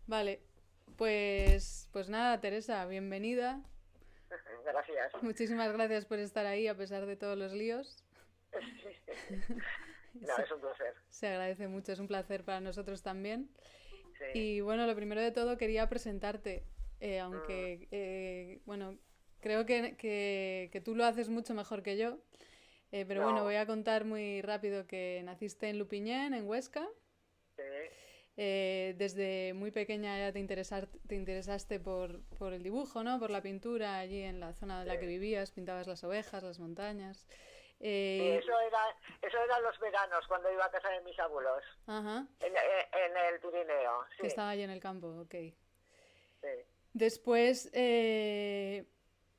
Vale, pues nada, Teresa, bienvenida. Gracias. Muchísimas gracias por estar ahí a pesar de todos los líos. No, Se, es un placer. se agradece mucho, es un placer para nosotros también. Sí. Y bueno, lo primero de todo quería presentarte, Mm, aunque, bueno, creo que tú lo haces mucho mejor que yo. Pero bueno, voy no, a contar muy rápido que naciste en Lupiñén, en Huesca. sí, Desde muy pequeña ya te interesaste por el dibujo, ¿no? Por la pintura allí en la zona de sí. la que vivías, pintabas las ovejas, las montañas. Sí, Eh, eso eran los veranos cuando iba a casa de mis abuelos, ajá, en el Pirineo, que sí, estaba allí en el campo, ok. sí. Después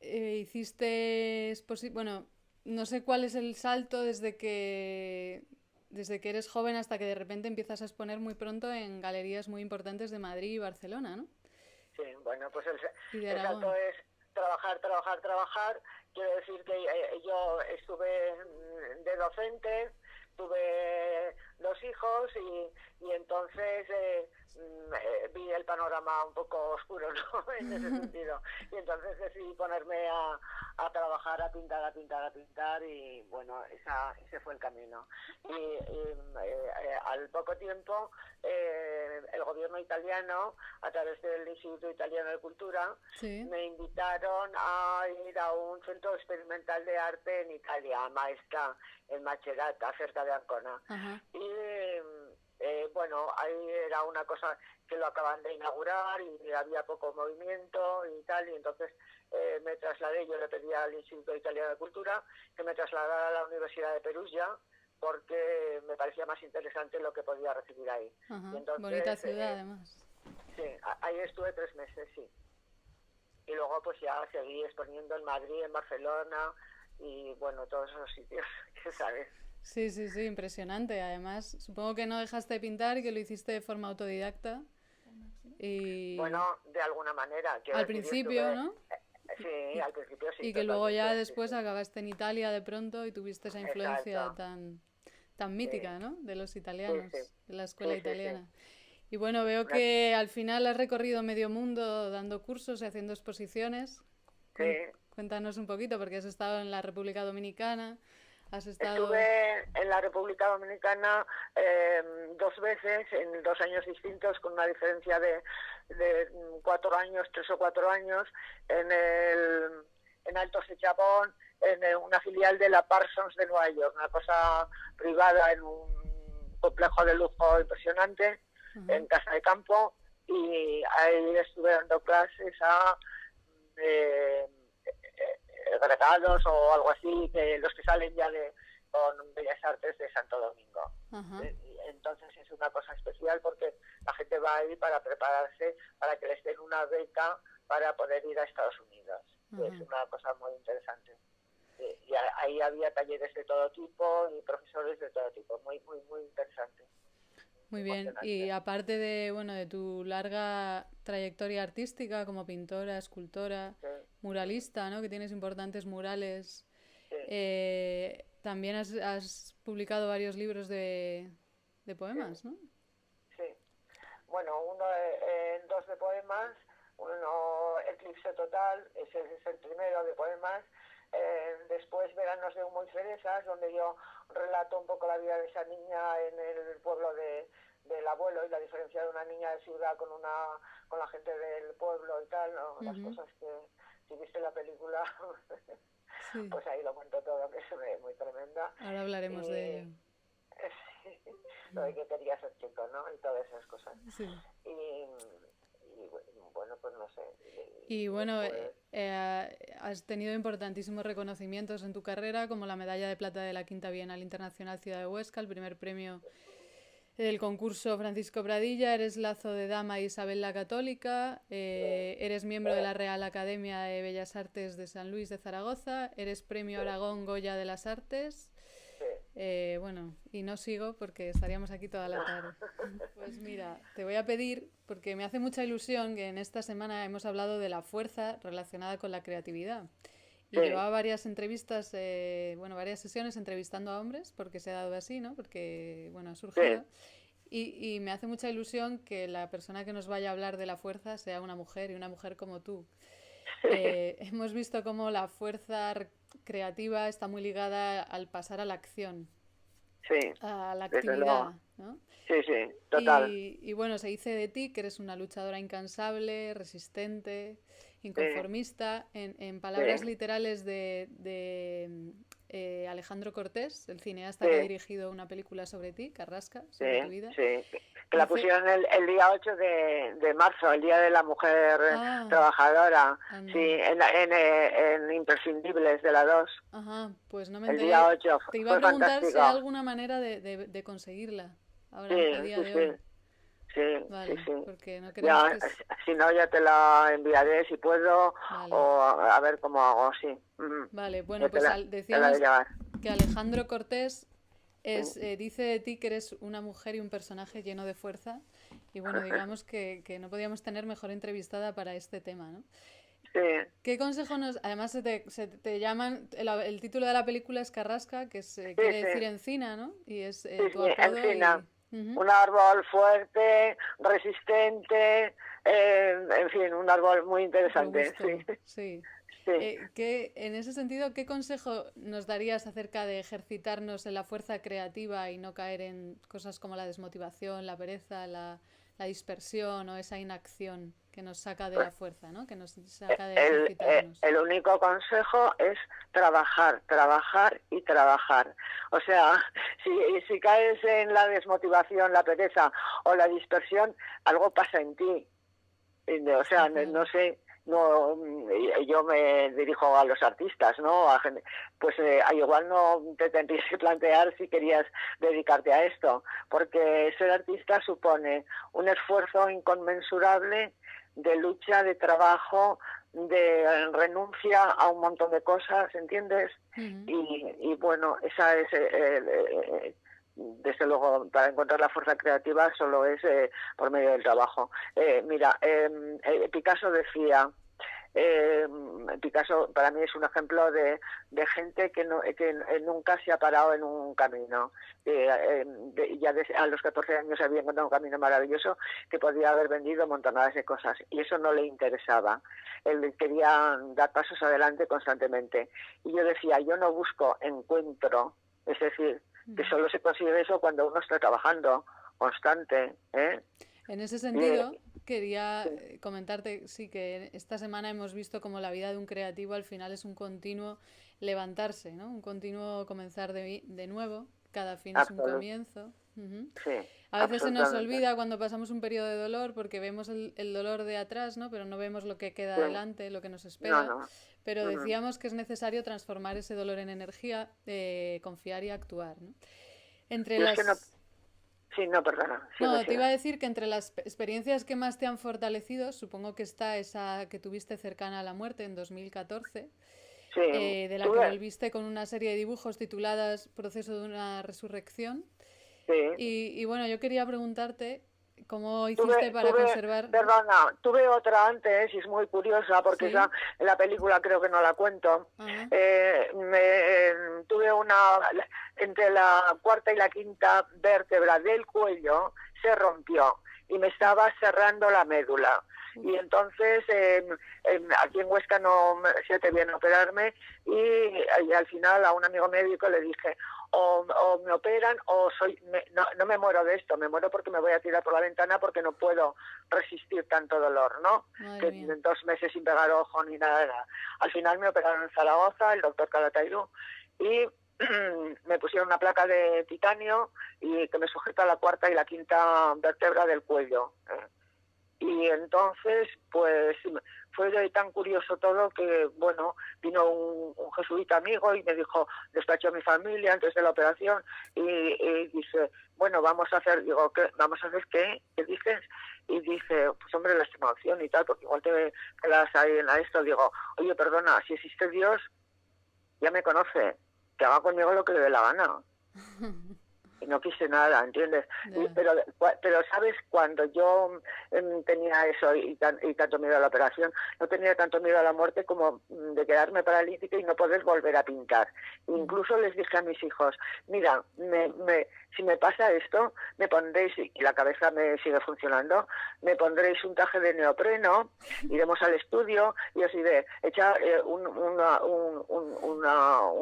hiciste bueno, no sé cuál es el salto desde que eres joven hasta que de repente empiezas a exponer muy pronto en galerías muy importantes de Madrid y Barcelona, ¿no? Sí, bueno, pues Y de el salto Aragón. es trabajar, trabajar, trabajar. Quiero decir que yo estuve de docente, tuve dos hijos y entonces vi el panorama un poco oscuro, ¿no? En ese sentido. Y entonces decidí ponerme a trabajar, a pintar, a pintar, a pintar y bueno, ese fue el camino. Al poco tiempo el gobierno italiano, a través del Instituto Italiano de Cultura, Sí. me invitaron a ir a un centro experimental de arte en Italia, a Maestra, en Macerata, cerca de Ancona. Ajá. Y bueno, ahí era una cosa que lo acaban de inaugurar y había poco movimiento y tal, y entonces me trasladé, yo le pedí al Instituto Italiano de Cultura que me trasladara a la Universidad de Perugia, porque me parecía más interesante lo que podía recibir ahí. Y Ajá. Bonita entonces, ciudad, además. sí, ahí estuve 3 meses, sí. Y luego pues ya seguí exponiendo en Madrid, en Barcelona y bueno, todos esos sitios que sabes. Sí, sí, sí, impresionante. Además, supongo que no dejaste de pintar y que lo hiciste de forma autodidacta. Y Bueno, de alguna manera, quiero al decir, yo principio, estuve, ¿no? sí, Y, al principio sí, y que luego totalmente, ya sí, después sí. acabaste en Italia de pronto y tuviste esa influencia Exacto, tan sí, mítica, ¿no? De los sí, sí, italianos, de la escuela sí, sí, sí. italiana. Y bueno, veo Una- que al final has recorrido medio mundo dando cursos y haciendo exposiciones. sí, Cuéntanos un poquito, porque has estado en la República Dominicana, has estado... estuve en la República Dominicana 2 veces, en 2 años distintos, con una diferencia de 4 años, 3 o 4 años, en Alto Sechapón, en una filial de la Parsons de Nueva York, una cosa privada en un complejo de lujo impresionante, Ajá. en casa de campo, y ahí estuve dando clases a eh, agregados o algo así, que los que salen ya con Bellas Artes de Santo Domingo. Ajá. Y entonces es una cosa especial porque la gente va ahí para prepararse, para que les den una beca para poder ir a Estados Unidos. Es Ajá. una cosa muy interesante. Y ahí había talleres de todo tipo y profesores de todo tipo, muy, muy, muy interesante, Muy bien. Y emocionante. aparte de, bueno, de tu larga trayectoria artística como pintora, escultora, Sí, muralista, ¿no? Que tienes importantes murales. sí, También has publicado varios libros de sí, poemas, ¿no? sí. Bueno, dos de poemas, uno Eclipse Total, ese es el primero de poemas. Después Veranos de Humo y Cerezas, donde yo relato un poco la vida de esa niña en el pueblo del abuelo y la diferencia de una niña de ciudad con la gente del pueblo y tal, ¿no? Las Ujú. cosas que si viste la película, Sí, pues ahí lo cuento todo, que es muy tremenda. ahora hablaremos de Y ello. lo de que quería ser chico, ¿no? Y todas esas cosas. Sí. Y, y bueno, pues no sé. Y Y bueno, después, has tenido importantísimos reconocimientos en tu carrera, como la medalla de plata de la Quinta Bienal Internacional Ciudad de Huesca, el primer premio del concurso Francisco Pradilla, eres lazo de dama de Isabel la Católica, eh, eres miembro de la Real Academia de Bellas Artes de San Luis de Zaragoza, eres premio eh, Aragón Goya de las Artes. eh, Bueno, y no sigo porque estaríamos aquí toda la tarde. Pues mira, te voy a pedir, porque me hace mucha ilusión que en esta semana hemos hablado de la fuerza relacionada con la creatividad. Y sí, llevaba varias entrevistas, bueno, varias sesiones entrevistando a hombres, porque se ha dado así, ¿no? Porque, bueno, ha sí, surgido. Y me hace mucha ilusión que la persona que nos vaya a hablar de la fuerza sea una mujer y una mujer como tú. Hemos visto cómo la fuerza creativa está muy ligada al pasar a la acción, Sí, a la desde actividad, luego. ¿no? Sí, sí, total. Y bueno, se dice de ti que eres una luchadora incansable, resistente, Sí, inconformista. En sí, palabras literales de Alejandro Cortés, el cineasta que ha sí, dirigido una película sobre ti, Carrasca, sí, sobre tu vida, sí. Que la dice, pusieron el día 8 de marzo, el Día de la Mujer ah, Trabajadora. Sí, anda, en Imprescindibles de la 2. ajá, pues no me El día enteré. 8 Te iba a fue preguntar si hay fantástico. alguna manera de conseguirla, Sí, ahora, a día sí, de sí, hoy. sí, sí, Vale, sí. porque no queremos Ya, que... si no, ya te la enviaré si puedo, Vale. o a ver cómo hago, sí. Ujú. Vale, Ya bueno, te pues te la de decíamos llevar. que Alejandro Cortés Sí. dice de ti que eres una mujer y un personaje lleno de fuerza. Y bueno, digamos que no podíamos tener mejor entrevistada para este tema, ¿no? Sí, ¿Qué consejo nos...? Además se te llaman... El título de la película es Carrasca, que sí, quiere sí, decir encina, ¿no? Y es sí, tu sí, apodo encina. y... Ujú. Un árbol fuerte, resistente, en fin, un árbol muy interesante, sí, Robusto, sí. sí. En ese sentido, ¿qué consejo nos darías acerca de ejercitarnos en la fuerza creativa y no caer en cosas como la desmotivación, la pereza, la dispersión o esa inacción que nos saca de la fuerza, ¿no? Que nos saca de ejercitarnos? El único consejo es trabajar, trabajar y trabajar. O sea, si caes en la desmotivación, la pereza o la dispersión, algo pasa en ti. O Está sea, no claro. sé, no, yo me dirijo a los artistas, ¿no? Pues igual no te tendrías que plantear si querías dedicarte a esto, porque ser artista supone un esfuerzo inconmensurable de lucha, de trabajo, de renuncia a un montón de cosas, ¿entiendes? Ujú. Y bueno, esa es desde luego, para encontrar la fuerza creativa solo es por medio del trabajo. Mira, Picasso decía, eh, Picasso para mí es un ejemplo de gente que nunca se ha parado en un camino. A los 14 años había encontrado un camino maravilloso que podía haber vendido montonadas de cosas y eso no le interesaba. Él quería dar pasos adelante constantemente. Y yo decía, yo no busco encuentro, es decir, que solo se consigue eso cuando uno está trabajando constante, ¿eh? En ese Y, sentido, quería sí, comentarte, sí, que esta semana hemos visto como la vida de un creativo al final es un continuo levantarse, ¿no? Un continuo comenzar de nuevo. Cada fin es un comienzo. Ujú. sí, A veces se nos absolutamente. olvida cuando pasamos un periodo de dolor porque vemos el dolor de atrás, ¿no? Pero no vemos lo que queda Sí, adelante, lo que nos no, espera. no. Pero Uh-huh. decíamos que es necesario transformar ese dolor en energía, confiar y actuar, ¿no? Entre Yo es que no, las sí, no, perdona, sigue, no, te sigue. iba a decir que entre las experiencias que más te han fortalecido, supongo que está esa que tuviste cercana a la muerte en 2014, Sí, de la que tuve, volviste con una serie de dibujos tituladas Proceso de una resurrección. sí, Y bueno, yo quería preguntarte cómo hiciste Tuve, para tuve, conservar... perdona, tuve otra antes y es muy curiosa porque esa Sí, en la película creo que no la cuento. ajá, Tuve entre la cuarta y la quinta vértebra del cuello se rompió y me estaba cerrando la médula. uf, Y entonces aquí en Huesca no se te viene a operarme y al final a un amigo médico le dije, o me operan o no me muero de esto, me muero porque me voy a tirar por la ventana porque no puedo resistir tanto dolor, ¿no? madre Que mía. en 2 meses sin pegar ojo ni nada. Al final me operaron en Zaragoza, el doctor Calatayud, y me pusieron una placa de titanio y que me sujeta la cuarta y la quinta vértebra del cuello. Y entonces, pues fue tan curioso todo que, bueno, vino un jesuita amigo y me dijo, despachó a mi familia antes de la operación y dice, bueno, vamos a hacer, digo, ¿qué? ¿Vamos a hacer qué? ¿Qué dices? Y dice, pues hombre, la estimación y tal, porque igual te quedas ahí en esto. Digo, oye, perdona, si existe Dios, ya me conoce, que haga conmigo lo que le dé la gana. y no quise nada, ¿entiendes? Ya. Pero ¿sabes? Cuando yo tenía eso y tanto miedo a la operación, no tenía tanto miedo a la muerte como de quedarme paralítica y no poder volver a pintar. Incluso les dije a mis hijos, mira, si me pasa esto, me pondréis, y la cabeza me sigue funcionando, me pondréis un traje de neopreno, iremos al estudio y os iré echar un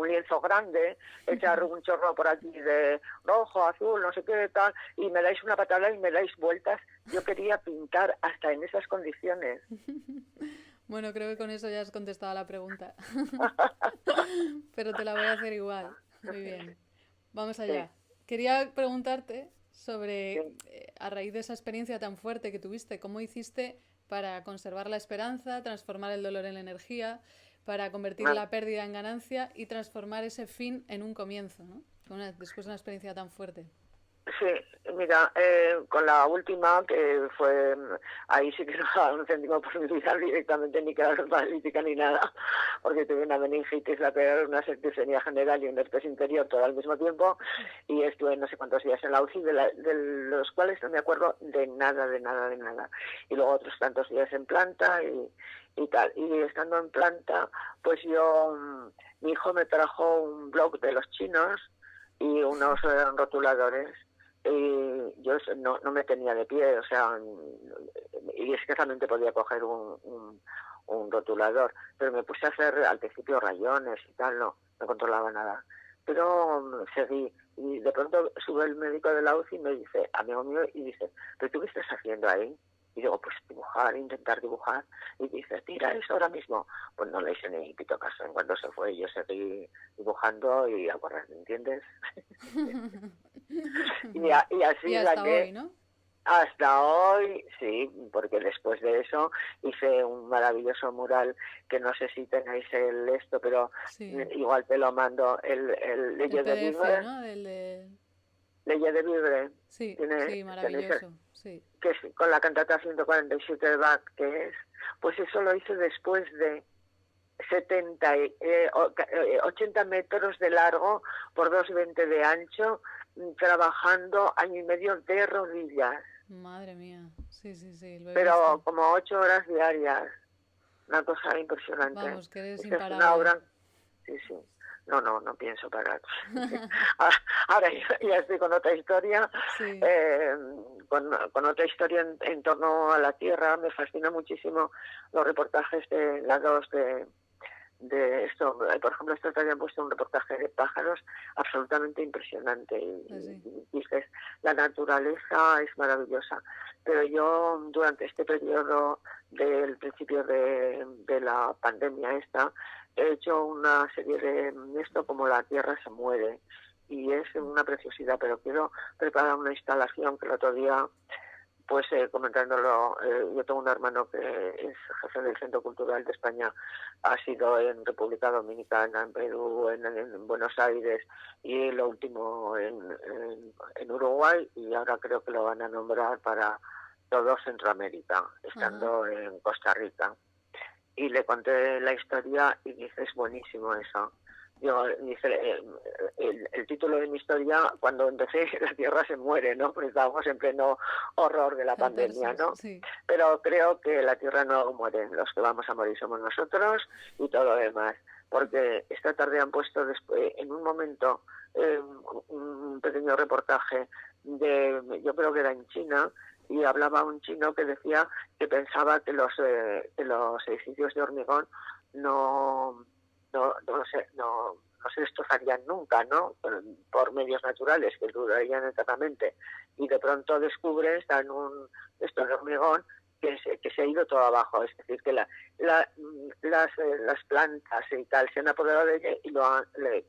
lienzo grande, echar un chorro por aquí de rojo, azul, no sé qué tal, y me dais una patada y me dais vueltas. Yo quería pintar hasta en esas condiciones. Bueno, creo que con eso ya has contestado a la pregunta. Pero te la voy a hacer igual. Muy bien. Vamos allá. Sí, Quería preguntarte sobre, sí. a raíz de esa experiencia tan fuerte que tuviste, ¿cómo hiciste para conservar la esperanza, transformar el dolor en energía, para convertir Ah, la pérdida en ganancia y transformar ese fin en un comienzo, ¿no? Después de una experiencia tan fuerte. sí, mira, con la última, que fue, ahí sí que no daba un céntimo por mi vida directamente, ni quedar paralítica ni nada, porque tuve una meningitis, la peor, una septicemia general y un herpes interior todo al mismo tiempo, y estuve no sé cuántos días en la UCI, de los cuales no me acuerdo de nada, de nada, de nada. Y luego otros tantos días en planta y tal. Y estando en planta, pues yo, mi hijo me trajo un blog de los chinos y unos rotuladores y yo no me tenía de pie, o sea, y escasamente podía coger un rotulador, pero me puse a hacer al principio rayones y tal, no controlaba nada. Pero seguí, y de pronto sube el médico de la UCI y me dice, amigo mío, y dice, ¿pero tú qué estás haciendo ahí? Y digo, pues dibujar, intentar dibujar. Y dice, tira eso ahora mismo. Pues no le hice ni pito caso. En cuanto se fue, yo seguí dibujando y a correr, ¿entiendes? Y Y así hasta hoy, saqué ¿no? hasta hoy, sí, porque después de eso hice un maravilloso mural que no sé si tenéis el esto, pero Sí. igual te lo mando, el El Leye de PDF, Vivre, ¿no? Del de... Leye de Vivre, Sí, sí, tenéis maravilloso. Sí. que es con la cantata 147 de Bach, que es, pues eso lo hice después de 80 metros de largo por 2,20 de ancho, trabajando año y medio de rodillas, Madre mía. Sí, sí, sí, lo he pero visto. como 8 horas diarias, una cosa impresionante. Vamos, que eres Esta es una imparable. obra, sí, sí. No pienso parar. Ahora ya estoy con otra historia, Sí. eh, con otra historia en torno a la Tierra. Me fascina muchísimo los reportajes de las dos de esto. Por ejemplo, estos te habían puesto un reportaje de pájaros absolutamente impresionante Así. y dices, la naturaleza es maravillosa. Pero yo durante este periodo del principio de la pandemia esta, he hecho una serie de esto como la Tierra se muere y es una preciosidad, pero quiero preparar una instalación que el otro día pues comentándolo, yo tengo un hermano que es jefe del Centro Cultural de España, ha sido en República Dominicana, en Perú, en Buenos Aires y lo último en Uruguay y ahora creo que lo van a nombrar para todo Centroamérica, Ajá. estando en Costa Rica. Y le conté la historia y dice, es buenísimo eso. Yo, dice, el título de mi historia, cuando empecé, la Tierra se muere, ¿no? Porque estábamos en pleno horror de la pandemia, Catarsis. ¿no? Sí. Pero creo que la Tierra no muere, los que vamos a morir somos nosotros y todo lo demás. Porque esta tarde han puesto después, en un momento un pequeño reportaje yo creo que era en China, y hablaba un chino que decía que pensaba que los edificios de hormigón no, no se destrozarían nunca, ¿no? Por medios naturales que durarían eternamente. Y de pronto descubre, está en esto de hormigón, que se ha ido todo abajo. Es decir, que las plantas y tal se han apoderado de ella y de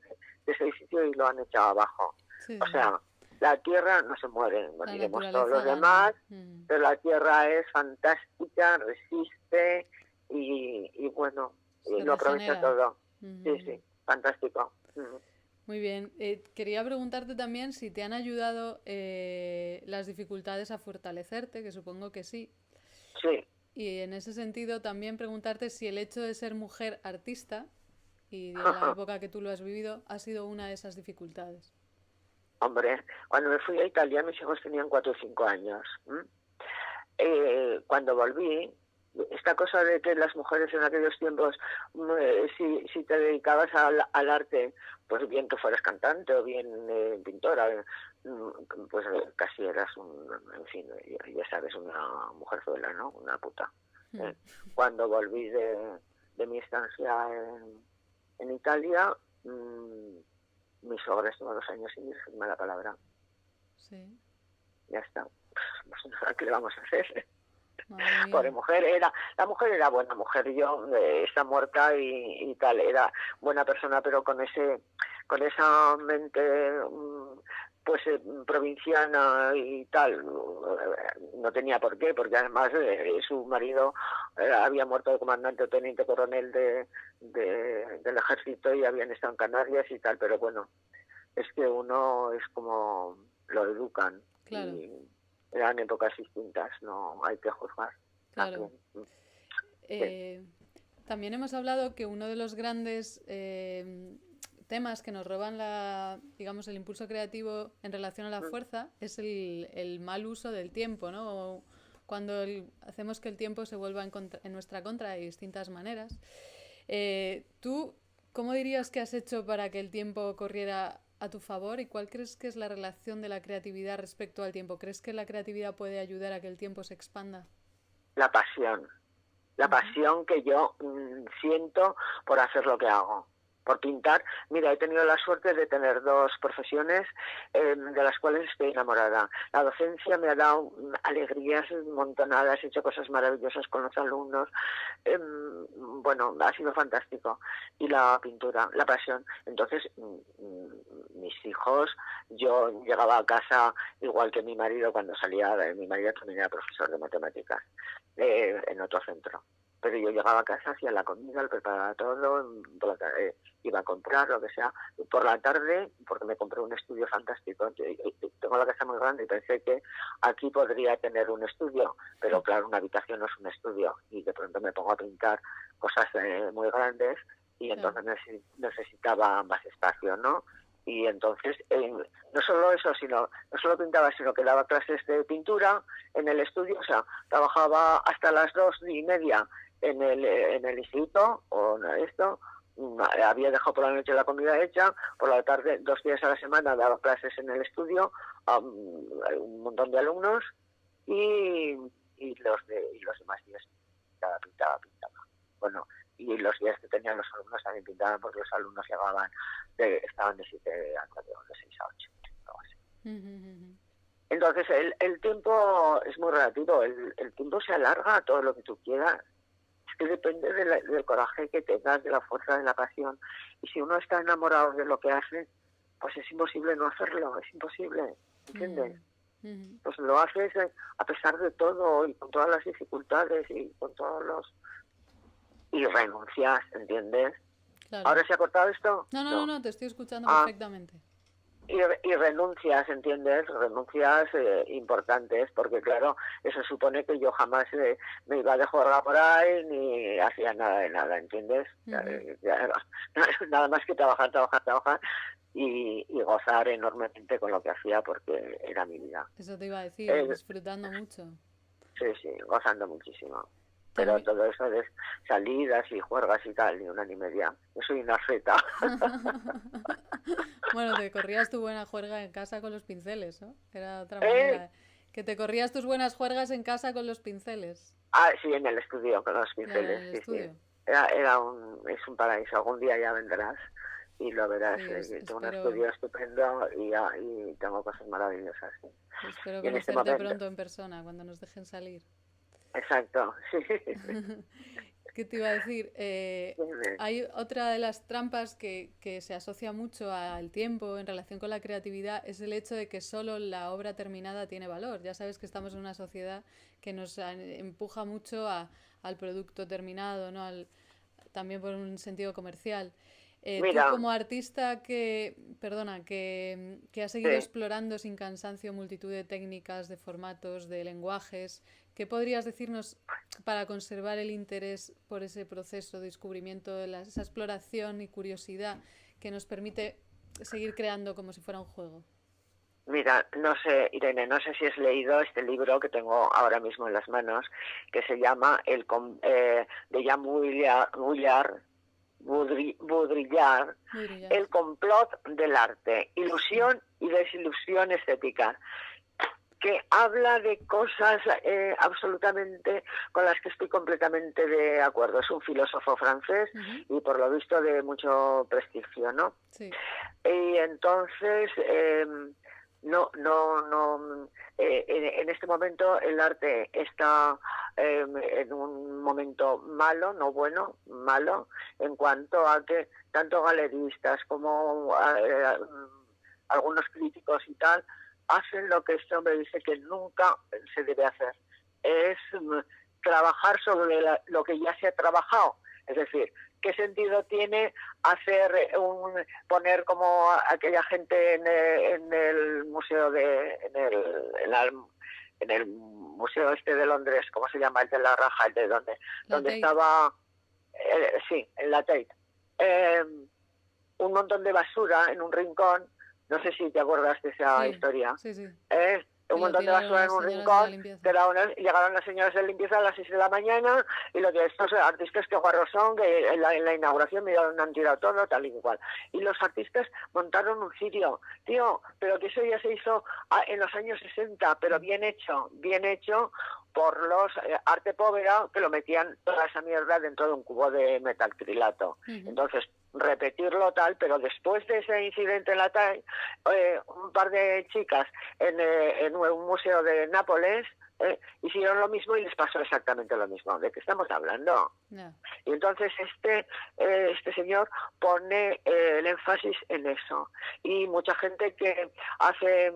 ese edificio y lo han echado abajo. Sí, O sí, sí. sea, la Tierra no se muere, La moriremos todos naturaleza los gana. demás, pero la Tierra es fantástica, resiste y bueno, y Se lo aprovecha regenera. todo. Sí, sí, fantástico. Muy bien. Quería preguntarte también si te han ayudado las dificultades a fortalecerte, que supongo que sí. Sí. Y en ese sentido también preguntarte si el hecho de ser mujer artista y en la época que tú lo has vivido ha sido una de esas dificultades. Hombre, cuando me fui a Italia mis hijos tenían 4 o 5 años. Cuando volví, esta cosa de que las mujeres en aquellos tiempos, si te dedicabas al arte, pues bien que fueras cantante o bien pintora, pues casi eras en fin, ya sabes, una mujerzuela, ¿no? Una puta. Cuando volví de mi estancia en Italia, mi sogra estuvo 2 años sin decirme la palabra. Sí. Ya está. Pues, ¿qué le vamos a hacer? Pobre mujer, la mujer era buena mujer, yo está muerta y tal, era buena persona, pero con esa mente pues provinciana y tal, no tenía por qué, porque además su marido había muerto de comandante o teniente coronel del ejército y habían estado en Canarias y tal, pero bueno, es que uno es como lo educan. Claro. Y eran épocas distintas, no hay que juzgar. Claro. También hemos hablado que uno de los grandes temas que nos roban digamos, el impulso creativo en relación a la fuerza es el mal uso del tiempo, ¿no? Cuando hacemos que el tiempo se vuelva en nuestra contra de distintas maneras. ¿Tú cómo dirías que has hecho para que el tiempo corriera a tu favor y cuál crees que es la relación de la creatividad respecto al tiempo? ¿Crees que la creatividad puede ayudar a que el tiempo se expanda? La pasión que yo siento por hacer lo que hago, por pintar. Mira, he tenido la suerte de tener 2 profesiones de las cuales estoy enamorada. La docencia me ha dado alegrías montonadas, he hecho cosas maravillosas con los alumnos. Bueno, ha sido fantástico. Y la pintura, la pasión. Entonces, mis hijos, yo llegaba a casa igual que mi marido cuando salía, mi marido también era profesor de matemáticas en otro centro. Pero yo llegaba a casa, hacía la comida, lo preparaba todo, iba a comprar, lo que sea. Por la tarde, porque me compré un estudio fantástico, tengo la casa muy grande y pensé que aquí podría tener un estudio, pero claro, una habitación no es un estudio. Y de pronto me pongo a pintar cosas muy grandes y entonces necesitaba más espacio, ¿no? Y entonces, no solo eso, no solo pintaba, sino que daba clases de pintura en el estudio, o sea, trabajaba hasta las 2:30 en el instituto, o esto, había dejado por la noche la comida hecha, por la tarde, 2 días a la semana daba clases en el estudio a un montón de alumnos y los demás días pintaba. Bueno, y los días que tenían los alumnos también pintaban porque los alumnos estaban de 7 a 4, de 6 a 8, algo así. Entonces el tiempo es muy relativo, el tiempo se alarga a todo lo que tú quieras. Es que depende del coraje que tengas, de la fuerza, de la pasión. Y si uno está enamorado de lo que hace, pues es imposible no hacerlo, es imposible, ¿entiendes? Pues lo haces a pesar de todo y con todas las dificultades y con todos los... Y renuncias, ¿entiendes? Claro. ¿Ahora se ha cortado esto? No, te estoy escuchando perfectamente. Y renuncias, ¿entiendes? Renuncias importantes, porque claro, eso supone que yo jamás me iba de juerga por ahí ni hacía nada de nada, ¿entiendes? Nada más que trabajar y gozar enormemente con lo que hacía porque era mi vida. Eso te iba a decir, disfrutando mucho. Sí, gozando muchísimo. Pero todo eso de salidas y juergas y tal, ni una ni media. Yo soy una feta. Bueno, te corrías tu buena juerga en casa con los pinceles, ¿no? Era otra manera. Que te corrías tus buenas juergas en casa con los pinceles. Sí, en el estudio con los pinceles. En el estudio. Sí. Es un paraíso. Algún día ya vendrás y lo verás. Tengo un estudio estupendo y tengo cosas maravillosas. Sí. Espero conocerte pronto en persona, cuando nos dejen salir. Exacto, sí. ¿Qué te iba a decir? Hay otra de las trampas que se asocia mucho al tiempo en relación con la creatividad, es el hecho de que solo la obra terminada tiene valor. Ya sabes que estamos en una sociedad que nos empuja mucho al producto terminado, ¿no? También por un sentido comercial. Tú como artista que ha seguido explorando sin cansancio multitud de técnicas, de formatos, de lenguajes, ¿qué podrías decirnos para conservar el interés por ese proceso de descubrimiento, esa exploración y curiosidad que nos permite seguir creando como si fuera un juego? Mira, no sé, Irene, no sé si has leído este libro que tengo ahora mismo en las manos, que se llama de Baudrillard, Baudrillard. El complot del arte, ilusión y desilusión estética, que habla de cosas absolutamente con las que estoy completamente de acuerdo. Es un filósofo francés y por lo visto de mucho prestigio, ¿no? Sí. Y entonces en este momento el arte está en un momento malo, no bueno, malo, en cuanto a que tanto galeristas como algunos críticos y tal hacen lo que este hombre dice que nunca se debe hacer, es trabajar sobre lo que ya se ha trabajado. Es decir, ¿qué sentido tiene poner como aquella gente en el museo en el museo este de Londres, ¿cómo se llama? El de la Raja, el de donde estaba, sí, en la Tate, un montón de basura en un rincón? No sé si te acuerdas de esa historia. Sí, sí. Un montón de basura en un rincón, llegaron las señoras de limpieza a las 6 de la mañana y lo que estos artistas que guarros son, que en la inauguración miraron, han tirado todo, tal y cual. Y los artistas montaron un cirio, tío, pero que eso ya se hizo en los años 60, pero bien hecho por los Arte Povera, que lo metían toda esa mierda dentro de un cubo de metalcrilato. Entonces, repetirlo tal, pero después de ese incidente en la TAI, un par de chicas en un museo de Nápoles hicieron lo mismo y les pasó exactamente lo mismo. ¿De qué estamos hablando? No. Y entonces este señor pone el énfasis en eso. Y mucha gente que hace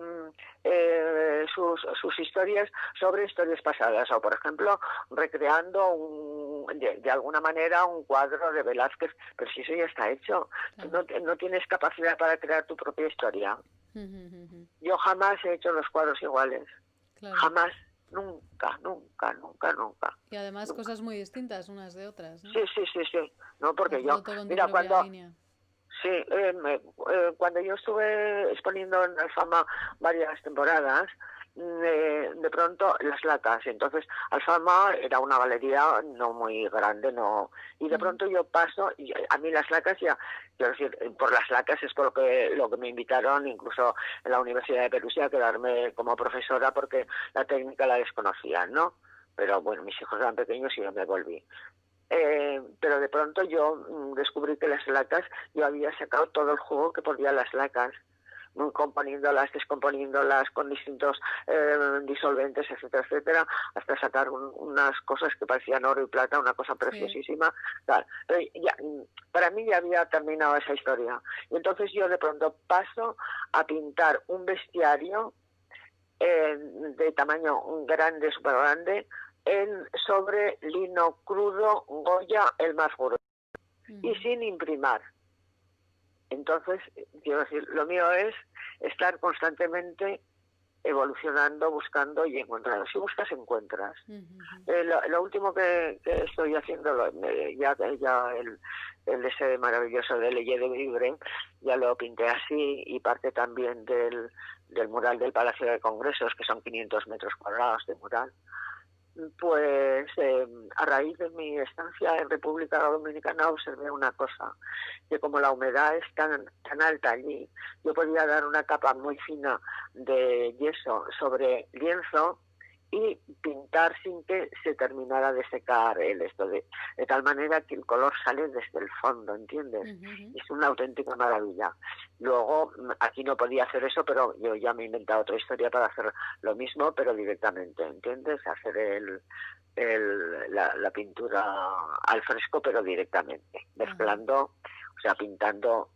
sus historias sobre historias pasadas, o por ejemplo recreando de alguna manera un cuadro de Velázquez, pero si eso ya está hecho, claro. No tienes capacidad para crear tu propia historia. Yo jamás he hecho los cuadros iguales, claro. Jamás, nunca. Y además nunca. Cosas muy distintas unas de otras, ¿no? Sí, no, porque yo, mira, cuando yo estuve exponiendo en Alfama varias temporadas, de pronto las latas, entonces Alfama era una galería no muy grande, no, y de pronto yo paso y a mí las lacas ya, quiero decir, por las lacas es por lo que me invitaron incluso en la Universidad de Perusia a quedarme como profesora porque la técnica la desconocían, ¿no? Pero bueno, mis hijos eran pequeños y yo me volví. Pero de pronto yo descubrí que las lacas, yo había sacado todo el jugo que podía las lacas, componiéndolas, descomponiéndolas con distintos disolventes, etcétera, hasta sacar unas cosas que parecían oro y plata, una cosa preciosísima. Tal. Pero ya, para mí ya había terminado esa historia. Y entonces yo de pronto paso a pintar un bestiario de tamaño grande, súper grande, sobre lino crudo Goya, el más grueso, y sin imprimar. Entonces, quiero decir, lo mío es estar constantemente evolucionando, buscando y encontrando. Si buscas, encuentras. Lo último que estoy haciendo, ya el ese maravilloso de Leye de Vibre, ya lo pinté así, y parte también del mural del Palacio de Congresos, que son 500 metros cuadrados de mural. Pues a raíz de mi estancia en República Dominicana observé una cosa, que como la humedad es tan alta allí, yo podía dar una capa muy fina de yeso sobre lienzo y pintar sin que se terminara de secar de tal manera que el color sale desde el fondo, ¿entiendes? Es una auténtica maravilla. Luego, aquí no podía hacer eso, pero yo ya me he inventado otra historia para hacer lo mismo, pero directamente, ¿entiendes? Hacer la pintura al fresco, pero directamente, mezclando, o sea, pintando,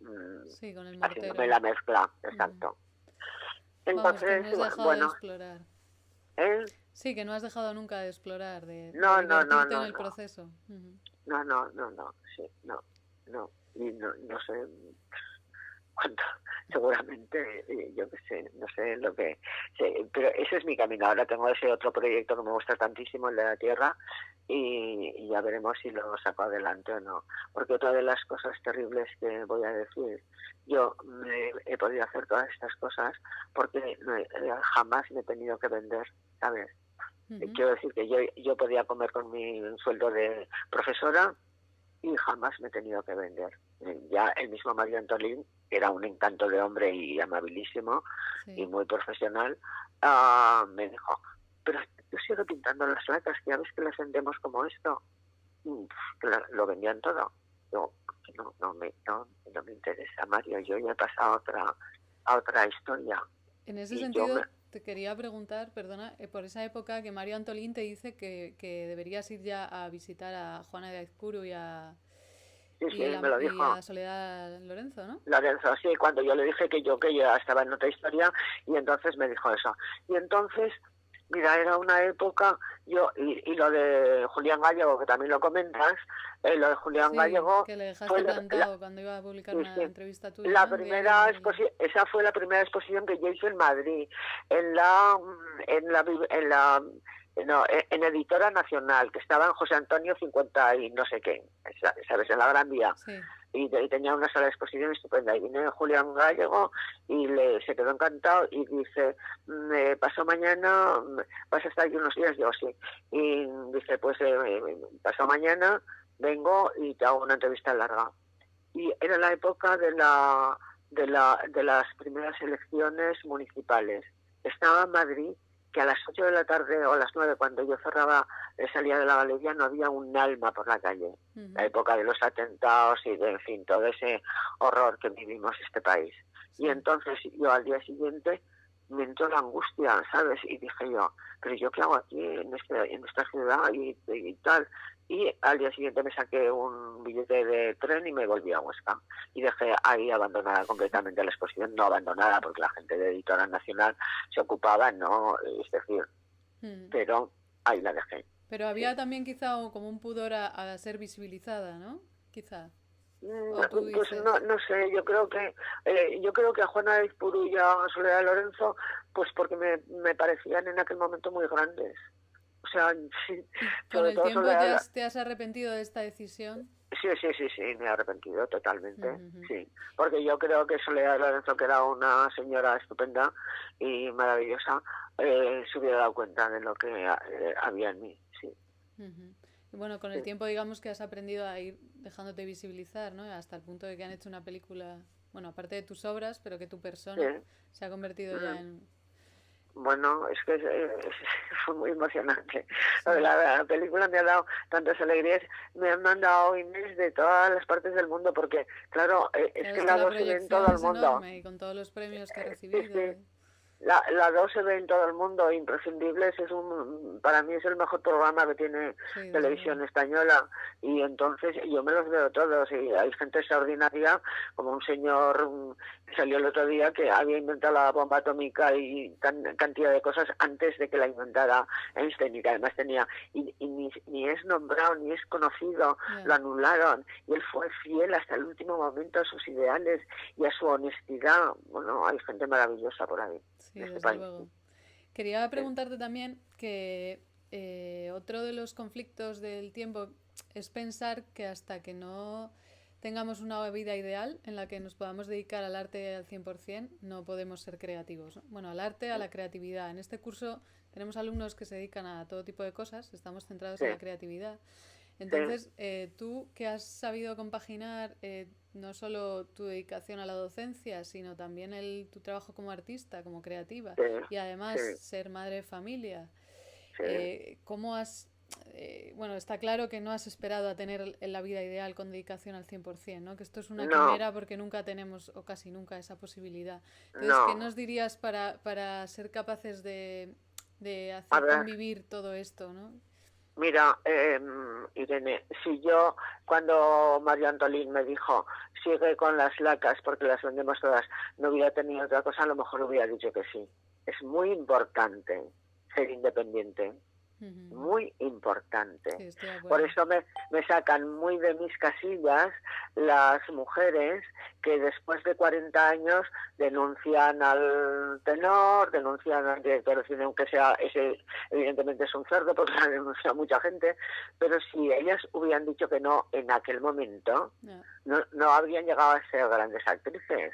sí, con el mortero, haciéndome la mezcla, exacto. Entonces, vamos, que no has dejado de explorar. Sí, que no has dejado nunca de explorar, de divertirte en el proceso. No, sí, no, y no sé cuánto, seguramente, yo qué sé, no sé lo que, sí, pero ese es mi camino. Ahora tengo ese otro proyecto que me gusta tantísimo, el de la tierra, y ya veremos si lo saco adelante o no. Porque otra de las cosas terribles que voy a decir, yo he podido hacer todas estas cosas porque jamás me he tenido que vender, ¿sabes? Quiero decir que yo podía comer con mi sueldo de profesora y jamás me he tenido que vender. Ya el mismo Mario Antolín, que era un encanto de hombre y amabilísimo y muy profesional, me dijo, pero yo sigo pintando las latas, que ya ves que las vendemos como esto. Que lo vendían todo. Yo, no me interesa, Mario, yo ya he pasado a otra historia. En ese sentido, te quería preguntar, perdona, por esa época que Mario Antolín te dice que deberías ir ya a visitar a Juana de Aizpuru y a Soledad Lorenzo, ¿no? Lorenzo, sí, cuando yo le dije que yo ya estaba en otra historia, y entonces me dijo eso. Y entonces, mira, era una época, y lo de Julián Gallego, que también lo comentas, lo de Julián Gallego... que le dejaste plantado cuando iba a publicar una entrevista tuya. Esa fue la primera exposición que yo hice en Madrid, en Editora Nacional, que estaba en José Antonio 50 y no sé qué, ¿sabes? En la Gran Vía. Sí. Y tenía una sala de exposición estupenda. Y vino Julián Gallego y se quedó encantado y dice, pasó mañana, vas a estar aquí unos días. Yo, sí. Y dice, pues pasó mañana, vengo y te hago una entrevista larga. Y era la época de las primeras elecciones municipales. Estaba en Madrid, que a las 8 de la tarde o a las 9, cuando yo salía de la galería, no había un alma por la calle. La época de los atentados y de, en fin, todo ese horror que vivimos este país. Y entonces yo al día siguiente me entró la angustia, ¿sabes? Y dije yo, pero ¿yo qué hago aquí en esta ciudad y tal? Y al día siguiente me saqué un billete de tren y me volví a Huesca. Y dejé ahí abandonada completamente la exposición, no abandonada porque la gente de Editora Nacional se ocupaba, no, es decir, pero ahí la dejé. Pero había también quizá como un pudor a ser visibilizada, ¿no? Quizá. Pues no sé, yo creo que a Juana de Aizpuru y a Soledad Lorenzo, pues porque me parecían en aquel momento muy grandes. O sea, sí. ¿Con el tiempo ya te has arrepentido de esta decisión? Sí, me he arrepentido totalmente, sí. Porque yo creo que Soledad Lorenzo, que era una señora estupenda y maravillosa, se hubiera dado cuenta de lo que había en mí, sí. Y bueno, con el tiempo digamos que has aprendido a ir dejándote visibilizar, ¿no? Hasta el punto de que han hecho una película, bueno, aparte de tus obras, pero que tu persona se ha convertido ya en... Bueno, es que fue muy emocionante. Sí. La película me ha dado tantas alegrías, me han mandado emails de todas las partes del mundo, porque, claro, es que la 2 se ve en todo el mundo. Enorme, y con todos los premios que ha recibido. Sí. La 2 se ve en todo el mundo, Imprescindibles para mí es el mejor programa que tiene Televisión Española, y entonces yo me los veo todos, y hay gente extraordinaria, como un señor que salió el otro día que había inventado la bomba atómica y cantidad de cosas antes de que la inventara Einstein, y que además tenía, y ni es nombrado, ni es conocido, lo anularon, y él fue fiel hasta el último momento a sus ideales y a su honestidad. Bueno, hay gente maravillosa por ahí. Sí, desde luego. Quería preguntarte también que otro de los conflictos del tiempo es pensar que hasta que no tengamos una vida ideal en la que nos podamos dedicar al arte al 100%, no podemos ser creativos, ¿no? Bueno, al arte, a la creatividad. En este curso tenemos alumnos que se dedican a todo tipo de cosas, estamos centrados en la creatividad. Entonces, tú que has sabido compaginar no solo tu dedicación a la docencia, sino también tu trabajo como artista, como creativa, y además ser madre de familia, ¿cómo has...? Bueno, está claro que no has esperado a tener la vida ideal con dedicación al 100%, ¿no? Que esto es una quimera porque nunca tenemos, o casi nunca, esa posibilidad. Entonces, ¿qué nos dirías para ser capaces de hacer convivir todo esto, ¿no? Mira, Irene, si yo, cuando Mario Antolín me dijo, sigue con las lacas porque las vendemos todas, no hubiera tenido otra cosa, a lo mejor hubiera dicho que sí. Es muy importante ser independiente. muy importante. Sí, estoy de acuerdo. Por eso me sacan muy de mis casillas las mujeres que después de 40 años denuncian al tenor, denuncian al director de cine, aunque sea ese, evidentemente es un cerdo porque la denuncia mucha gente, pero si ellas hubieran dicho que no en aquel momento, no habrían llegado a ser grandes actrices.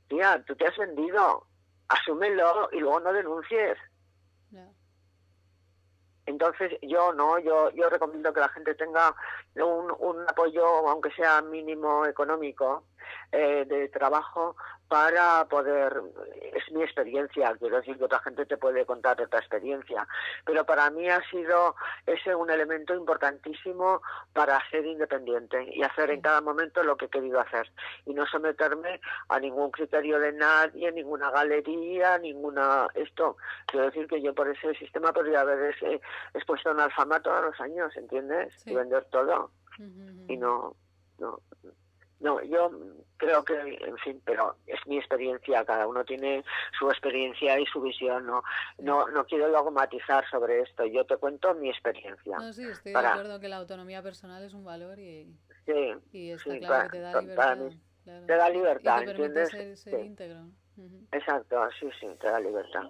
Tía, tú te has vendido, asúmelo y luego no denuncies. Entonces yo recomiendo que la gente tenga un apoyo, aunque sea mínimo económico, de trabajo para poder, es mi experiencia, quiero decir que otra gente te puede contar otra experiencia, pero para mí ha sido ese un elemento importantísimo para ser independiente y hacer en cada momento lo que he querido hacer y no someterme a ningún criterio de nadie, ninguna galería, esto. Quiero decir que yo por ese sistema podría haber expuesto en Alfama todos los años, ¿entiendes? Sí. Y vender todo. Y no, yo creo que, en fin, pero es mi experiencia, cada uno tiene su experiencia y su visión, no quiero luego matizar sobre esto, yo te cuento mi experiencia. No, sí, estoy de acuerdo que la autonomía personal es un valor y está claro que te da libertad. Para mí, claro. Te da libertad, y te permite ser íntegro. Exacto, sí, te da libertad.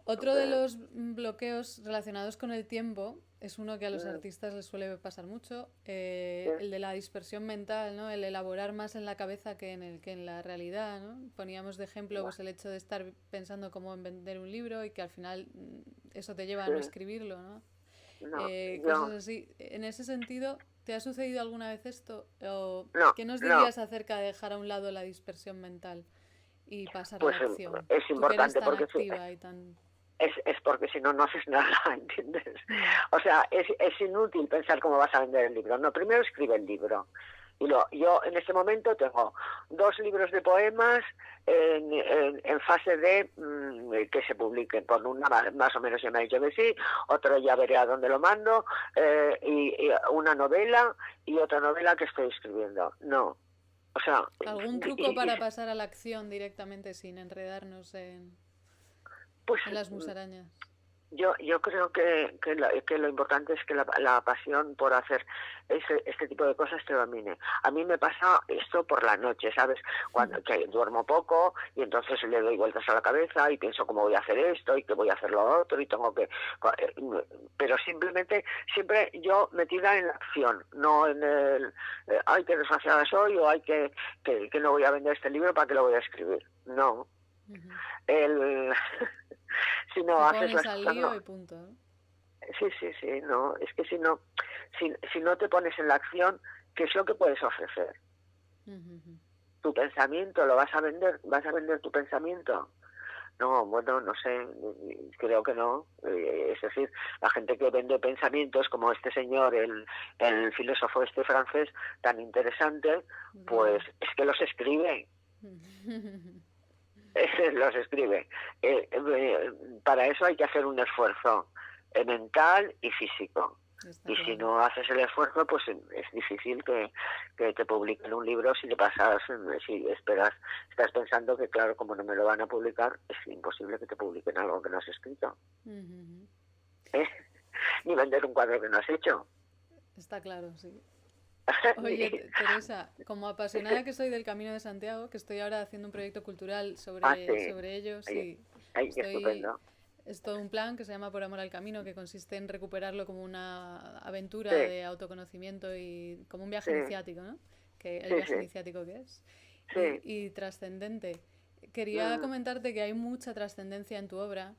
Otro de los bloqueos relacionados con el tiempo es uno que a los artistas les suele pasar mucho, el de la dispersión mental, ¿no? El elaborar más en la cabeza que en la realidad, ¿no? Poníamos de ejemplo pues el hecho de estar pensando cómo vender un libro y que al final eso te lleva a no escribirlo, ¿no? Cosas así. En ese sentido, ¿te ha sucedido alguna vez esto? ¿O qué nos dirías acerca de dejar a un lado la dispersión mental y pasar a la acción? Es importante porque activa y tan... Es porque si no haces nada, ¿entiendes? O sea, es inútil pensar cómo vas a vender el libro. No, primero escribe el libro. Y yo en este momento tengo 2 libros de poemas en fase de que se publiquen. Por una más o menos ya me ha dicho que sí, otro ya veré a dónde lo mando, y una novela y otra novela que estoy escribiendo. No. O sea, ¿algún truco para pasar a la acción directamente sin enredarnos en las musarañas? Yo creo que lo importante es que la pasión por hacer este tipo de cosas te domine. A mí me pasa esto por la noche, ¿sabes? Que duermo poco y entonces le doy vueltas a la cabeza y pienso cómo voy a hacer esto y que voy a hacer lo otro y tengo que... Pero siempre yo metida en la acción, no en el... ay, qué desgraciada soy o ay, que no voy a vender este libro, ¿para qué lo voy a escribir? No. Si no haces las cosas, no. Y punto, ¿no? Sí, no, es que si no te pones en la acción, ¿qué es lo que puedes ofrecer? Tu pensamiento, ¿lo vas a vender? ¿Vas a vender tu pensamiento? No, bueno, no sé, creo que no. Es decir, la gente que vende pensamientos, como este señor, el filósofo este francés, tan interesante, pues es que los escribe. Los escribe. Para eso hay que hacer un esfuerzo mental y físico. Y si no haces el esfuerzo, pues es difícil que te publiquen un libro si estás pensando que, claro, como no me lo van a publicar, es imposible que te publiquen algo que no has escrito. Ni vender un cuadro que no has hecho. Está claro, sí. Oye, Teresa, como apasionada que soy del Camino de Santiago, que estoy ahora haciendo un proyecto cultural sobre ellos, es todo un plan que se llama Por Amor al Camino, que consiste en recuperarlo como una aventura de autoconocimiento y como un viaje iniciático, ¿no? Viaje iniciático que es. Y trascendente. Quería comentarte que hay mucha trascendencia en tu obra,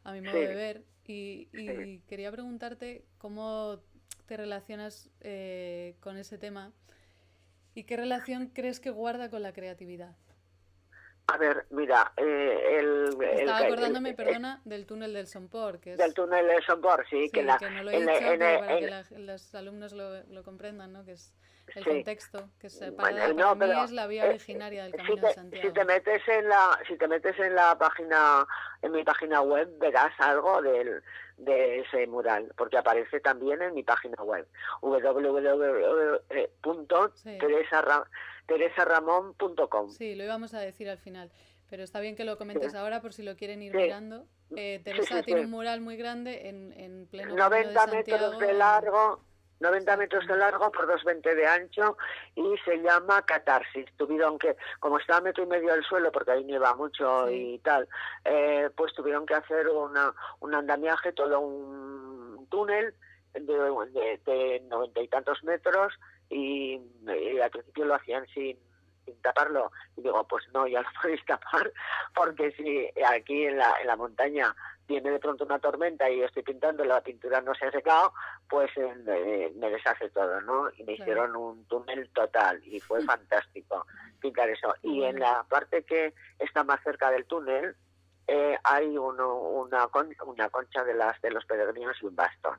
a mi modo de ver, y quería preguntarte cómo te relacionas con ese tema y qué relación crees que guarda con la creatividad. A ver, mira, estaba acordándome, perdona, del túnel del Somport, que es... Del túnel del Somport, sí, que no lo he dicho, pero para que los alumnos lo comprendan, ¿no? Que es el contexto, que para mí es la vía originaria del Camino de Santiago. Si te metes en la página, en mi página web, verás algo de ese mural, porque aparece también en mi página web, www.teresaramon.com. Sí, lo íbamos a decir al final, pero está bien que lo sí, comentes ahora por si lo quieren ir sí, mirando. sí, Teresa sí, tiene un sí. mural muy grande en pleno Camino de 90 metros Santiago. de largo, 90 metros de Exactamente. largo por 2,20 de ancho y se llama Catarsis. Tuvieron que, como está a 1,5 metros del suelo, porque ahí nieva mucho Sí, y tal, pues tuvieron que hacer un andamiaje, todo un túnel de 90 y tantos metros y al principio lo hacían sin taparlo. Y digo, pues no, ya lo podéis tapar, porque si aquí en la montaña viene de pronto una tormenta y estoy pintando, la pintura no se ha secado, pues me deshace todo, ¿no? Y me claro. hicieron un túnel total y fue fantástico pintar eso. Qué Y en bueno. la parte que está más cerca del túnel hay una concha de los peregrinos y un bastón.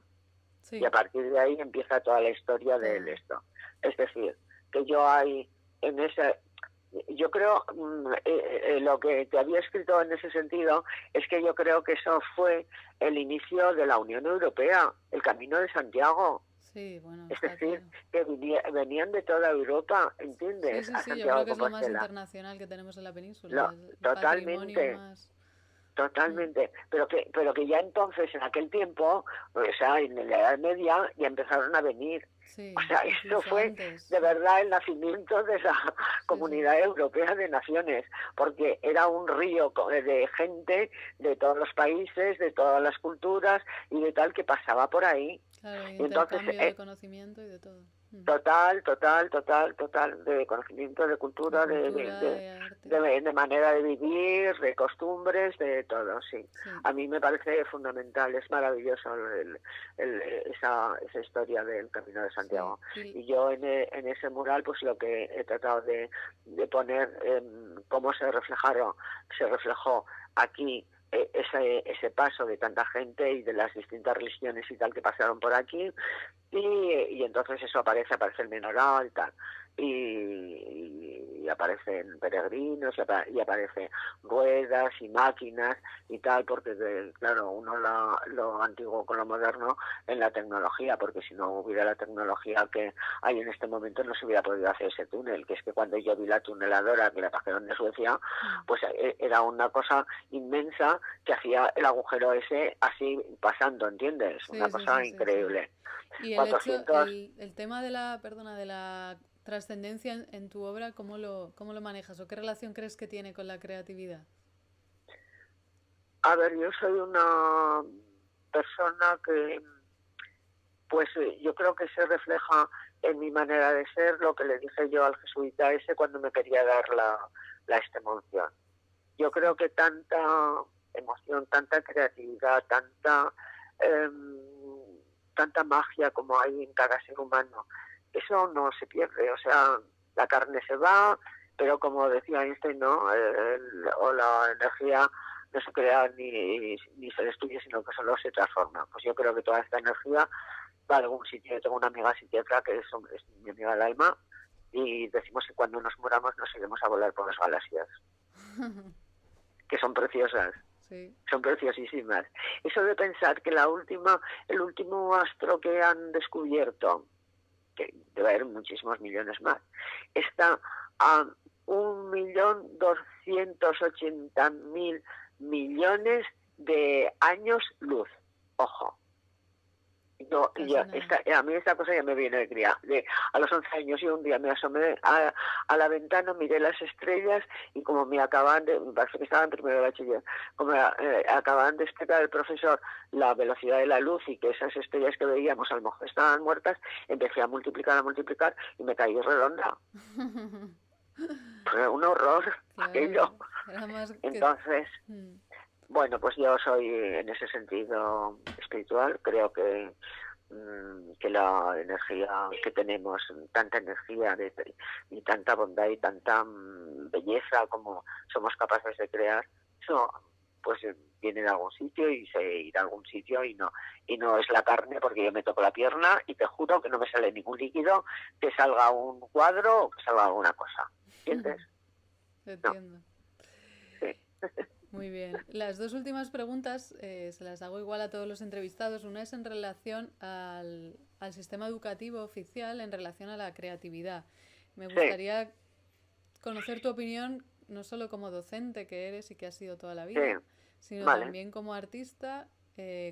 Y a Sí, partir de ahí empieza toda la historia de todo. esto. Es decir, que yo hay en esa yo creo, lo que te había escrito en ese sentido, es que yo creo que eso fue el inicio de la Unión Europea, el Camino de Santiago. Sí, bueno, Es está decir, claro. que venían de toda Europa, Sí, ¿entiendes? sí, A sí, yo creo Santiago que es lo más Compostela. internacional que tenemos en la península, es el patrimonio Totalmente. más... Mm, Totalmente, pero que ya entonces, en aquel tiempo, o sea, en la Edad Media, ya empezaron a venir. O sí, sea, esto incluso fue antes. de verdad el nacimiento de la Sí, sí, Comunidad Europea de Naciones, porque era un río de gente de todos los países, de todas las culturas y de tal que pasaba por ahí. claro, y Y entonces, intercambio de conocimiento y de todo. total, de conocimiento, de De cultura, cultura, de arte. de manera de vivir, de costumbres, de todo, sí. Sí, A mí me parece fundamental, es maravilloso esa historia del Camino de sí. Santiago. Y, Y yo en ese mural, pues lo que he tratado de poner, cómo se reflejó aquí ese paso de tanta gente y de las distintas religiones y tal que pasaron por aquí y entonces eso aparece el menorá y tal y aparecen peregrinos y aparecen ruedas y máquinas y tal porque claro uno lo antiguo con lo moderno en la tecnología porque si no hubiera la tecnología que hay en este momento no se hubiera podido hacer ese túnel que es que cuando yo vi la tuneladora que la trajeron de Suecia pues era una cosa inmensa que hacía el agujero ese así pasando, ¿entiendes? Una sí, sí, cosa sí, sí, sí. increíble. Y el hecho, 400. el tema de la, perdona, de la trascendencia en tu obra, cómo lo manejas o qué relación crees que tiene con la creatividad? A ver, yo soy una persona que, pues yo creo que se refleja en mi manera de ser lo que le dije yo al jesuita ese cuando me quería dar la emoción. Yo creo que tanta emoción, tanta creatividad, eh, tanta magia como hay en cada ser humano, eso no se pierde. O sea, la carne se va, pero como decía Einstein, ¿no? O la energía no se crea ni se destruye, sino que solo se transforma. Pues yo creo que toda esta energía va a algún sitio. Yo tengo una amiga psiquiatra que es mi amiga del alma y decimos que cuando nos muramos nos iremos a volar por las galaxias, que Sí, son preciosísimas. Eso de pensar que el último astro que han descubierto, que debe haber muchísimos millones más, está a 1.280.000 millones de años luz. Ojo. casi nada. A mí esta cosa ya me viene de cría. A los 11 años yo un día me asomé a la ventana, miré las estrellas y como me parece que estaba en primero de bachiller, como acababan de explicar el profesor la velocidad de la luz y que esas estrellas que veíamos a lo mejor estaban muertas, empecé a multiplicar y me caí redonda. Fue un horror Claro, aquello. era más que... Entonces, Mm, bueno, pues yo soy en ese sentido espiritual, creo que la energía que tenemos, tanta energía y tanta bondad y tanta belleza como somos capaces de crear, eso pues viene de algún sitio y se irá a algún sitio y no es la carne porque yo me toco la pierna y te juro que no me sale ningún líquido, que salga un cuadro o que salga alguna cosa, ¿entiendes? No, entiendo. sí, Muy bien. Las dos últimas preguntas se las hago igual a todos los entrevistados. Una es en relación al sistema educativo oficial, en relación a la creatividad. Me sí. gustaría conocer tu opinión no solo como docente que eres y que has sido toda la sí, vida, sino vale. también como artista,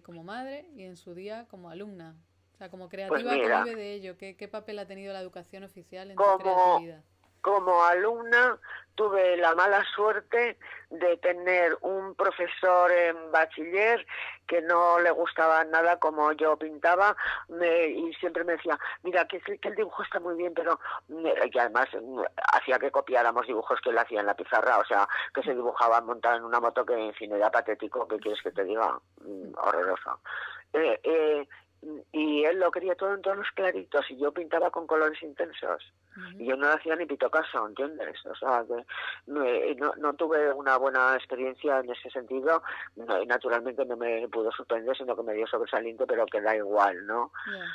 como madre y en su día como alumna. O sea, como Pues creativa que mira, vive de ello. ¿Qué papel ha tenido la educación oficial en tu como, creatividad? como alumna tuve la mala suerte de tener un profesor en bachiller que no le gustaba nada como yo pintaba y siempre me decía, mira, que el dibujo está muy bien, pero que además hacía que copiáramos dibujos que él hacía en la pizarra, o sea, que se dibujaba montado en una moto que en fin era patético, ¿qué quieres que te diga? Horroroso. Eh, eh, y él lo quería todo en tonos claritos y yo pintaba con colores intensos. Y yo no le hacía ni pito caso, ¿entiendes? O sea, que no tuve una buena experiencia en ese sentido. No, naturalmente no me pudo sorprender, sino que me dio sobresaliente, pero que da igual, ¿no? Yeah.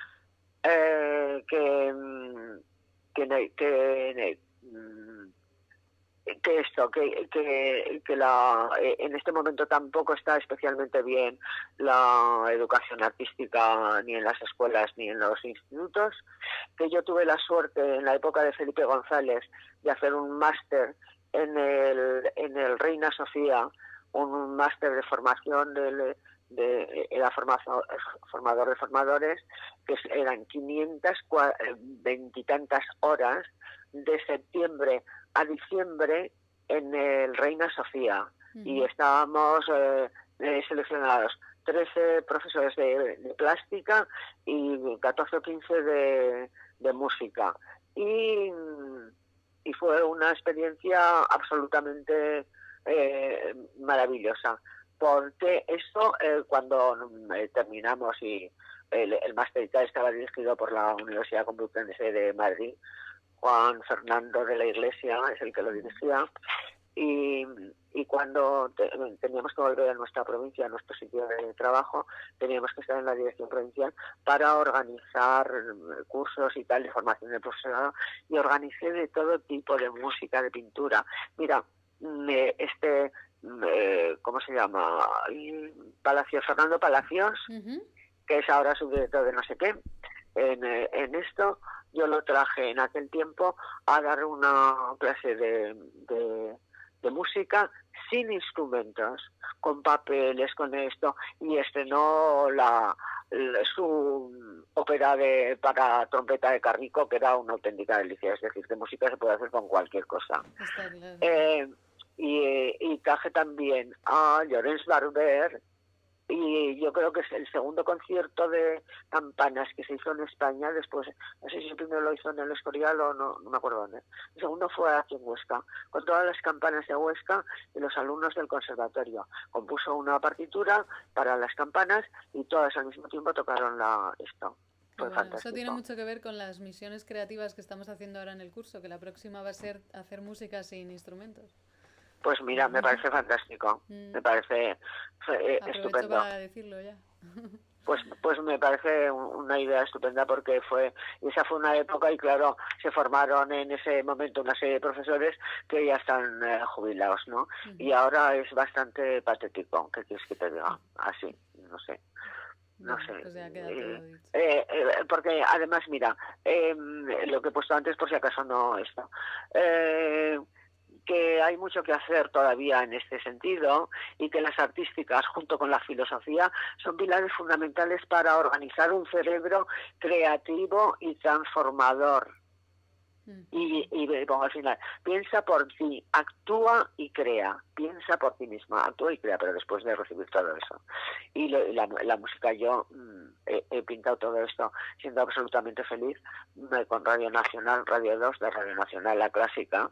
Eh, que, mm, que que esto, en este momento tampoco está especialmente bien la educación artística ni en las escuelas ni en los institutos, que yo tuve la suerte en la época de Felipe González de hacer un máster en el Reina Sofía, un máster de formación era formador de formadores, que eran 520 y tantas horas de septiembre a diciembre en el Reina Sofía. Y estábamos seleccionados 13 profesores de plástica y 14 o 15 de música. Y fue una experiencia absolutamente maravillosa, porque eso cuando terminamos y el máster estaba dirigido por la Universidad Complutense de Madrid, Juan Fernando de la Iglesia es el que lo dirigía, y cuando teníamos que volver a nuestra provincia, a nuestro sitio de trabajo, teníamos que estar en la dirección provincial para organizar cursos y tal de formación del profesorado, y organicé de todo tipo de música, de pintura. Mira, ¿cómo se llama? Palacios, Fernando Palacios, que es ahora subdirector de no sé qué, en esto, yo lo traje en aquel tiempo a dar una clase de música sin instrumentos, con papeles, con esto, y estrenó su ópera para trompeta de Carrico, que era una auténtica delicia, es decir, que música se puede hacer con cualquier cosa. Está claro. Y traje también a Llorenç Barber, y yo creo que es el segundo concierto de campanas que se hizo en España. Después, no sé si el primero lo hizo en el Escorial o no me acuerdo dónde. El segundo fue aquí en Huesca, con todas las campanas de Huesca y los alumnos del conservatorio. Compuso una partitura para las campanas y todas al mismo tiempo tocaron esto. Fue fantástico. Eso tiene mucho que ver con las misiones creativas que estamos haciendo ahora en el curso, que la próxima va a ser hacer música sin instrumentos. Pues mira, me parece fantástico, me parece estupendo. Para decirlo ya. Pues me parece una idea estupenda, porque esa fue una época y claro, se formaron en ese momento una serie de profesores que ya están jubilados, ¿no? Y ahora es bastante patético, ¿qué quieres que te diga? Así, no sé. No sé. Pues ya queda todo dicho. Porque además, mira, lo que he puesto antes, por si acaso no está. Que hay mucho que hacer todavía en este sentido, y que las artísticas, junto con la filosofía, son pilares fundamentales para organizar un cerebro creativo y transformador. Y pongo al final, piensa por ti, actúa y crea, piensa por ti misma, actúa y crea, pero después de recibir todo eso. Y la música, yo he pintado todo esto siendo absolutamente feliz, con Radio Nacional, Radio 2 de Radio Nacional, la clásica,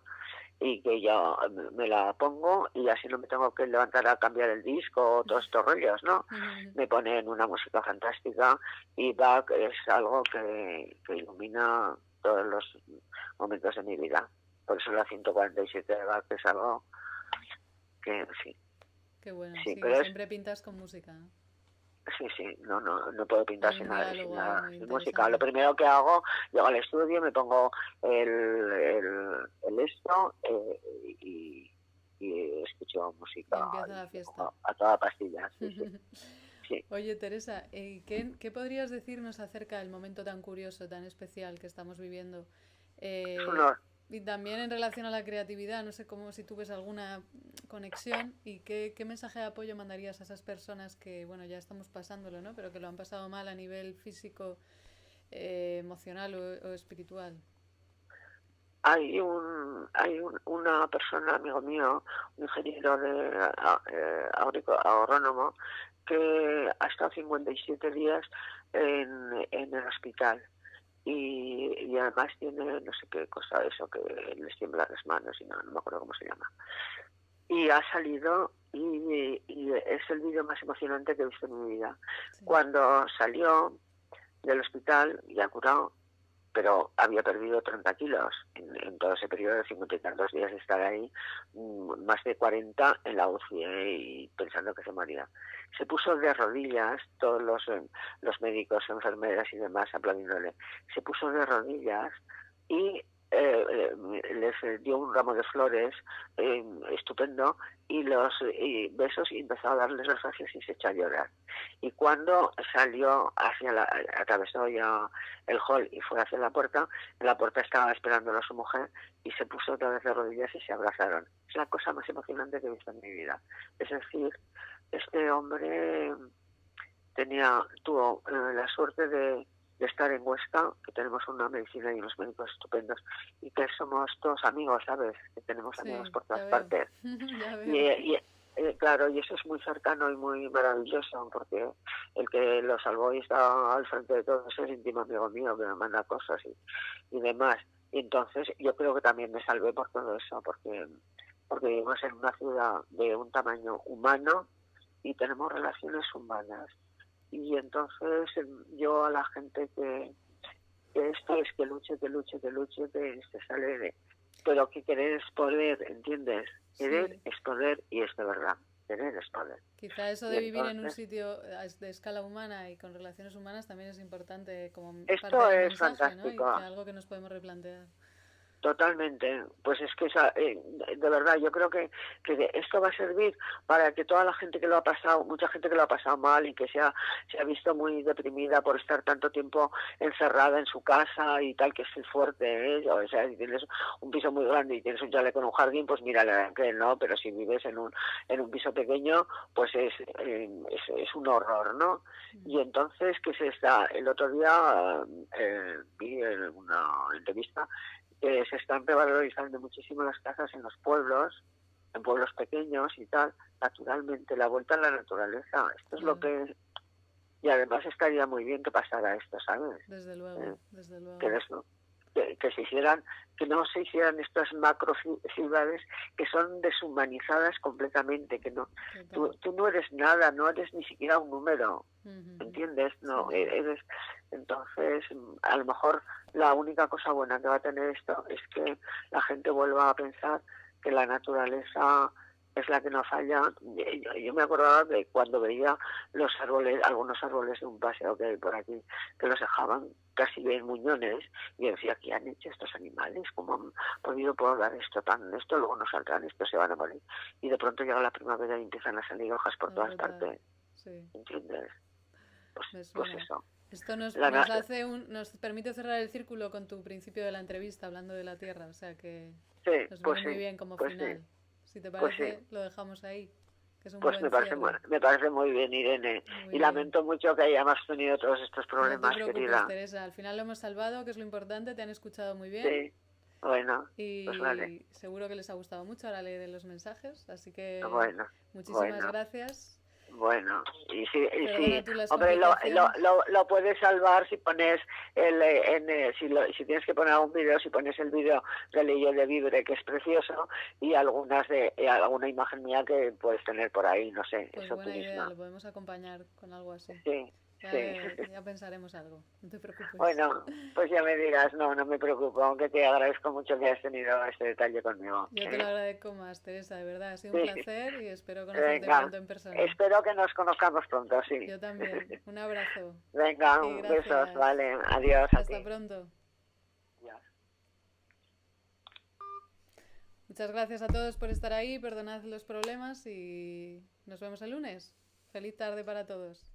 y que yo me la pongo y así no me tengo que levantar a cambiar el disco o todos estos rollos, ¿no? Me ponen una música fantástica, y Bach es algo que ilumina todos los momentos de mi vida. Por eso la 147 de Bach es algo que sí. Qué bueno, sí, pero siempre pintas con música, ¿no? Sí, no puedo pintar sin sin música. Lo primero que hago, llego al estudio, me pongo el esto y escucho música. Y empieza la fiesta. A toda pastilla, sí. Oye, Teresa, ¿qué podrías decirnos acerca del momento tan curioso, tan especial que estamos viviendo? Y también en relación a la creatividad, no sé cómo si tú ves alguna conexión y qué mensaje de apoyo mandarías a esas personas que, bueno, ya estamos pasándolo, ¿no? Pero que lo han pasado mal a nivel físico, emocional o espiritual. Una persona, amigo mío, un ingeniero agrónomo, que ha estado 57 días en el hospital y además tiene no sé qué cosa, eso que les tiembla las manos y no me acuerdo cómo se llama. Y ha salido y es el vídeo más emocionante que he visto en mi vida. Sí. Cuando salió del hospital, ya curado, pero había perdido 30 kilos en todo ese periodo de 50 y tantos días de estar ahí, más de 40 en la UCI, y pensando que se moría. Se puso de rodillas, todos los médicos, enfermeras y demás aplaudiéndole. Se puso de rodillas y les dio un ramo de flores estupendo y besos, y empezó a darles las gracias y se echó a llorar. Y cuando salió atravesó ya el hall y fue hacia la puerta, en la puerta estaba esperándolo a su mujer y se puso otra vez de rodillas y se abrazaron. Es la cosa más emocionante que he visto en mi vida. Es decir, este hombre tuvo la suerte de estar en Huesca, que tenemos una medicina y unos médicos estupendos, y que somos todos amigos, ¿sabes? Que tenemos amigos por todas partes. Claro, y eso es muy cercano y muy maravilloso, porque el que lo salvó y está al frente de todo es el íntimo amigo mío, que me manda cosas y demás. Y entonces yo creo que también me salvé por todo eso, porque vivimos en una ciudad de un tamaño humano y tenemos relaciones humanas. Y entonces yo a la gente que esto es que luche, que se sale de... Pero que querer es poder, ¿entiendes? Querer sí. Es poder, y es de verdad. Querer es poder. Quizá eso de vivir en un sitio de escala humana y con relaciones humanas también es importante como esto parte del es mensaje, fantástico. ¿no? Y que algo que nos podemos replantear. Totalmente, pues es que de verdad yo creo que esto va a servir para que toda la gente que lo ha pasado, mucha gente que lo ha pasado mal y que se ha visto muy deprimida por estar tanto tiempo encerrada en su casa y tal, que es fuerte, ¿eh? O sea, si tienes un piso muy grande y tienes un chalet con un jardín, pues mira, que no, pero si vives en un piso pequeño, pues es un horror, ¿no? Y entonces, el otro día vi en una entrevista que se están revalorizando muchísimo las casas en pueblos pequeños y tal, naturalmente, la vuelta a la naturaleza. Esto es lo que... Y además estaría muy bien que pasara esto, ¿sabes? Desde luego, desde luego. Que se hicieran, que no se hicieran estas macro ciudades que son deshumanizadas completamente, que no, tú no eres nada, no eres ni siquiera un número, ¿entiendes? No, sí. Eres... Entonces, a lo mejor la única cosa buena que va a tener esto es que la gente vuelva a pensar que la naturaleza es la que no falla. Yo me acordaba de cuando veía algunos árboles de un paseo que hay por aquí, que los dejaban casi bien muñones, y decía, ¿qué han hecho estos animales? ¿Cómo han podido podar esto? Luego no saldrán, estos se van a morir. Y de pronto llega la primavera y empiezan a salir hojas por todas partes. Sí. ¿Entiendes? Pues eso. Esto nos permite cerrar el círculo con tu principio de la entrevista, hablando de la Tierra, o sea que nos viene muy bien como final. Sí. Si te parece, lo dejamos ahí. Que es un buen me parece muy bien, Irene. Muy lamento mucho que hayamos tenido todos estos problemas, no te preocupes, querida. Teresa. Al final lo hemos salvado, que es lo importante. Te han escuchado muy bien. Sí. Bueno, y pues vale. Seguro que les ha gustado mucho. Ahora leeré los mensajes. Así que muchísimas gracias. Bueno, y si hombre, lo puedes salvar si pones si tienes que poner algún vídeo, si pones el vídeo de Leyes de Vibre, que es precioso, y alguna imagen mía que puedes tener por ahí, no sé. Pues eso buena idea, lo podemos acompañar con algo así. Sí. Ya pensaremos algo, no te preocupes. Bueno, pues ya me dirás, no me preocupo, aunque te agradezco mucho que hayas tenido este detalle conmigo. Yo te lo agradezco más, Teresa, de verdad, ha sido un placer y espero conocerte pronto en persona. Espero que nos conozcamos pronto, sí. Yo también, un abrazo. Venga, besos, vale, adiós. Hasta pronto. Adiós. Muchas gracias a todos por estar ahí, perdonad los problemas y nos vemos el lunes. Feliz tarde para todos.